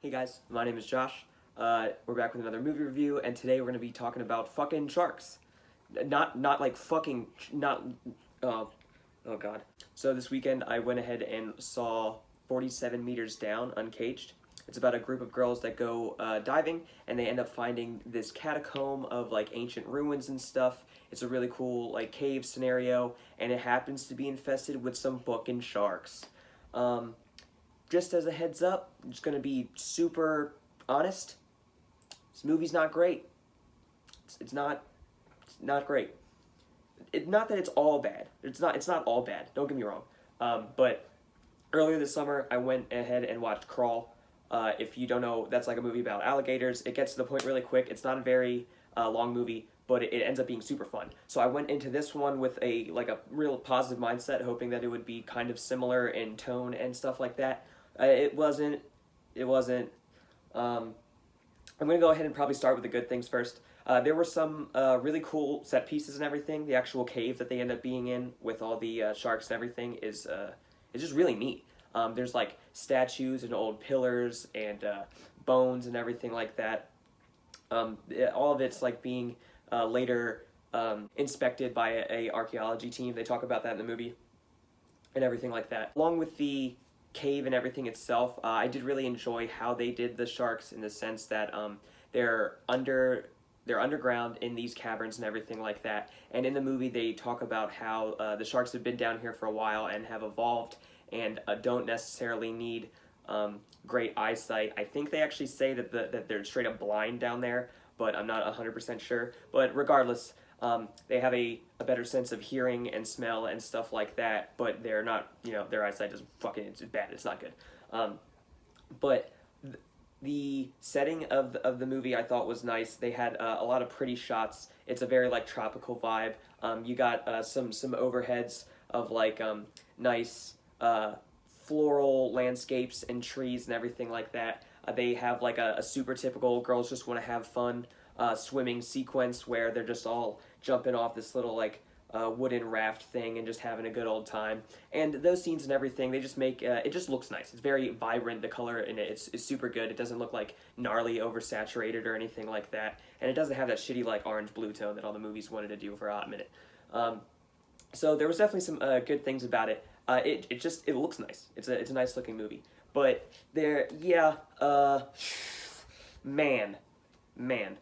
Hey guys, my name is Josh. We're back with another movie review, and today we're gonna be talking about fucking sharks. Not like fucking not. Uh, oh god. So this weekend I went ahead and saw 47 Meters Down, Uncaged. It's about a group of girls that go diving, and they end up finding this catacomb of like ancient ruins and stuff. It's a really cool like cave scenario, and it happens to be infested with some fucking sharks. Um, just as a heads up, I'm just gonna be super honest. This movie's not great. It's not great. Not that it's all bad. It's not all bad. Don't get me wrong. But earlier this summer, I went ahead and watched Crawl. If you don't know, that's like a movie about alligators. It gets to the point really quick. It's not a very long movie, but it ends up being super fun. So I went into this one with a real positive mindset, hoping that it would be kind of similar in tone and stuff like that. It wasn't. It wasn't. Um, I'm gonna go ahead and probably start with the good things first. There were some really cool set pieces and everything. The actual cave that they end up being in with all the sharks and everything is just really neat. There's like statues and old pillars and bones and everything like that. All of it's like being later inspected by a archaeology team. They talk about that in the movie and everything like that. Along with the cave and everything itself, I did really enjoy how they did the sharks in the sense that they're under they're underground in these caverns and everything like that. And in the movie, they talk about how the sharks have been down here for a while and have evolved and don't necessarily need great eyesight. I think they actually say that they're straight up blind down there, but I'm not 100% sure. But regardless, they have a better sense of hearing and smell and stuff like that, but they're not, their eyesight is fucking, it's bad, it's not good. But the setting of the movie I thought was nice. They had a lot of pretty shots. It's a very like tropical vibe. You got some overheads of like nice floral landscapes and trees and everything like that. They have like a super typical girls just want to have fun swimming sequence where they're just all jumping off this little like wooden raft thing and just having a good old time. And those scenes and everything, they just make it just looks nice. It's very vibrant. The color in it is super good. It doesn't look like gnarly, oversaturated or anything like that. And it doesn't have that shitty like orange blue tone that all the movies wanted to do for a hot minute. So there was definitely some good things about it. It looks nice. It's a nice looking movie. But there, yeah, man, man,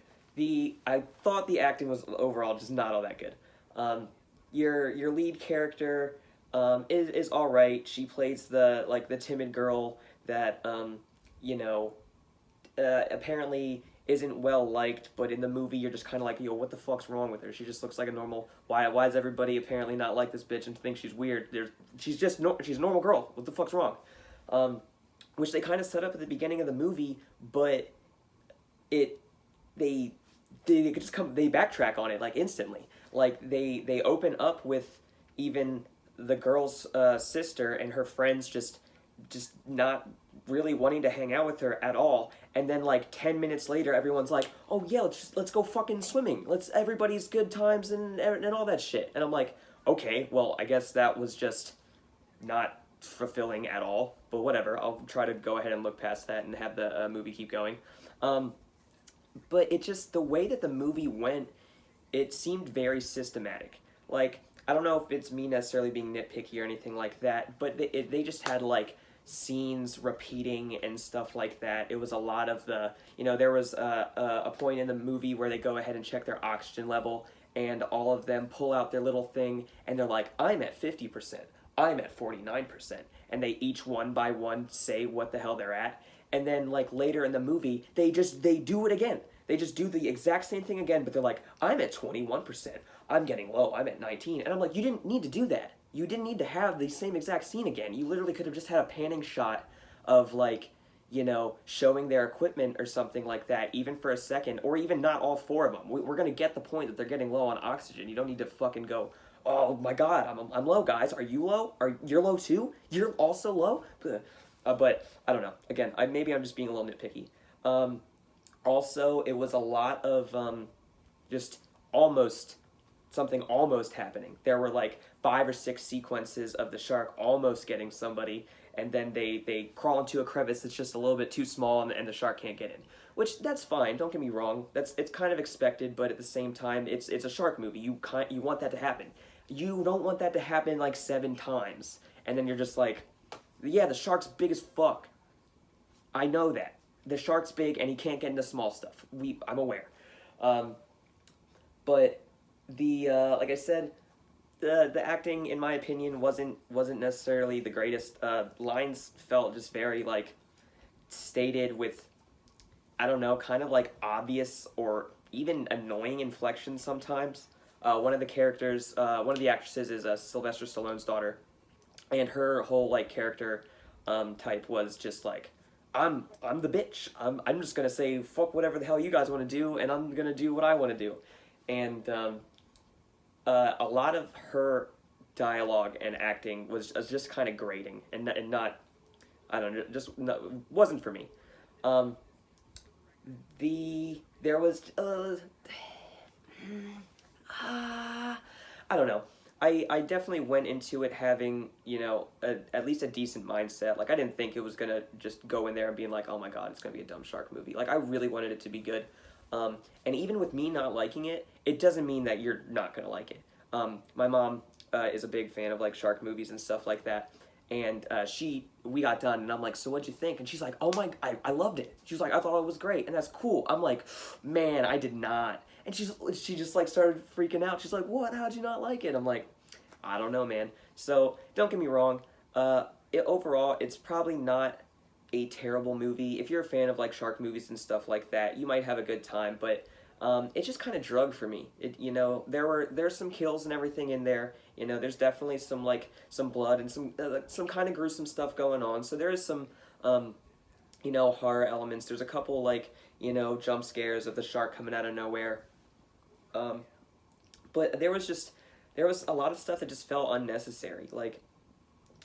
I thought the acting was overall just not all that good. Um, your lead character is all right. She plays the timid girl that you know apparently isn't well liked, but in the movie you're just kind of like, yo, what the fuck's wrong with her? She just looks like a normal. Why does everybody apparently not like this bitch and think she's weird? She's a normal girl. What the fuck's wrong? Which they kind of set up at the beginning of the movie, but it they they backtrack on it like instantly. Like they open up with even the girl's sister and her friends just not really wanting to hang out with her at all. And then like 10 minutes later, everyone's like, "Oh yeah, let's go fucking swimming. Let's everybody's good times and all that shit." And I'm like, "Okay, well, I guess that was just not fulfilling at all, but whatever. I'll try to go ahead and look past that and have the movie keep going." Um, but it just the way that the movie went, it seemed very systematic. Like I don't know if it's me necessarily being nitpicky or anything like that, but they just had like scenes repeating and stuff like that. It was a lot of there was a point in the movie where they go ahead and check their oxygen level, and all of them pull out their little thing, and they're like, "I'm at 50%, I'm at 49%," and they each one by one say what the hell they're at, and then like later in the movie, they do it again. They just do the exact same thing again, but they're like, "I'm at 21%, I'm getting low, I'm at 19," and I'm like, you didn't need to do that. You didn't need to have the same exact scene again. You literally could have just had a panning shot of like, showing their equipment or something like that, even for a second, or even not all four of them. We're gonna get the point that they're getting low on oxygen. You don't need to fucking go, "Oh my god, I'm low, guys. Are you low? You're low too? You're also low?" But I don't know. Again, maybe I'm just being a little nitpicky. Also, it was a lot of just almost something almost happening. There were like 5 or 6 sequences of the shark almost getting somebody, and then they crawl into a crevice that's just a little bit too small, and the shark can't get in. Which, that's fine. Don't get me wrong. It's kind of expected, but at the same time, it's a shark movie. You want that to happen. You don't want that to happen like 7 times, and then you're just like, yeah, the shark's big as fuck. I know that. The shark's big and he can't get into small stuff. I'm aware. But the like I said, the acting, in my opinion, wasn't necessarily the greatest. Lines felt just very like stated with, I don't know, kind of like obvious or even annoying inflection sometimes. One of the characters, one of the actresses is Sylvester Stallone's daughter, and her whole like character type was just like, I'm the bitch. I'm just gonna say fuck whatever the hell you guys want to do, and I'm gonna do what I want to do. And a lot of her dialogue and acting was just kind of grating and not, I don't know, just wasn't for me. There was I don't know. I definitely went into it having, you know, at least a decent mindset. Like, I didn't think it was going to just go in there and being like, oh my god, it's going to be a dumb shark movie. Like, I really wanted it to be good. And even with me not liking it, it doesn't mean that you're not going to like it. My mom is a big fan of, like, shark movies and stuff like that. And we got done, and I'm like, so what'd you think? And she's like, oh my, I loved it. She was like, I thought it was great, and that's cool. I'm like, man, I did not. And she just like started freaking out. She's like, what? How'd you not like it? I'm like, I don't know, man. So don't get me wrong. Overall, it's probably not a terrible movie. If you're a fan of like shark movies and stuff like that, you might have a good time. But it just kind of drugged for me. You know, there's some kills and everything in there. You know, there's definitely some blood and some kind of gruesome stuff going on. So there is some you know, horror elements. There's a couple like, you know, jump scares of the shark coming out of nowhere. But there was a lot of stuff that just felt unnecessary. Like,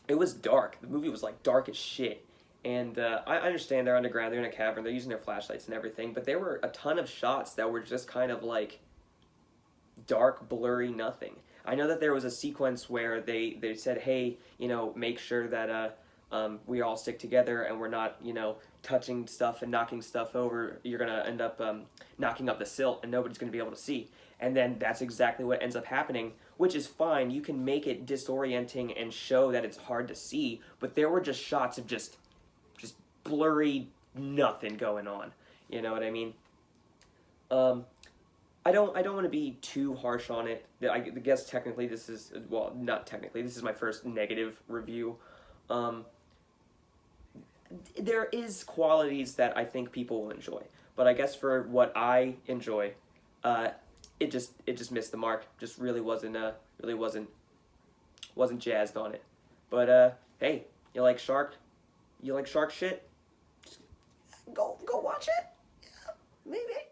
it was dark. The movie was like dark as shit. And I understand they're underground, they're in a cavern, they're using their flashlights and everything, but there were a ton of shots that were just kind of like dark, blurry nothing. I know that there was a sequence where they said, hey, you know, make sure that we all stick together and we're not, you know, touching stuff and knocking stuff over. You're going to end up knocking up the silt and nobody's going to be able to see. And then that's exactly what ends up happening, which is fine. You can make it disorienting and show that it's hard to see, but there were just shots of just blurry nothing going on. You know what I mean? I don't want to be too harsh on it. I guess technically this is, well, not technically, this is my first negative review. There is qualities that I think people will enjoy, but I guess for what I enjoy, it just missed the mark. Just really wasn't jazzed on it. But hey, you like shark shit? Go watch it. Yeah, maybe.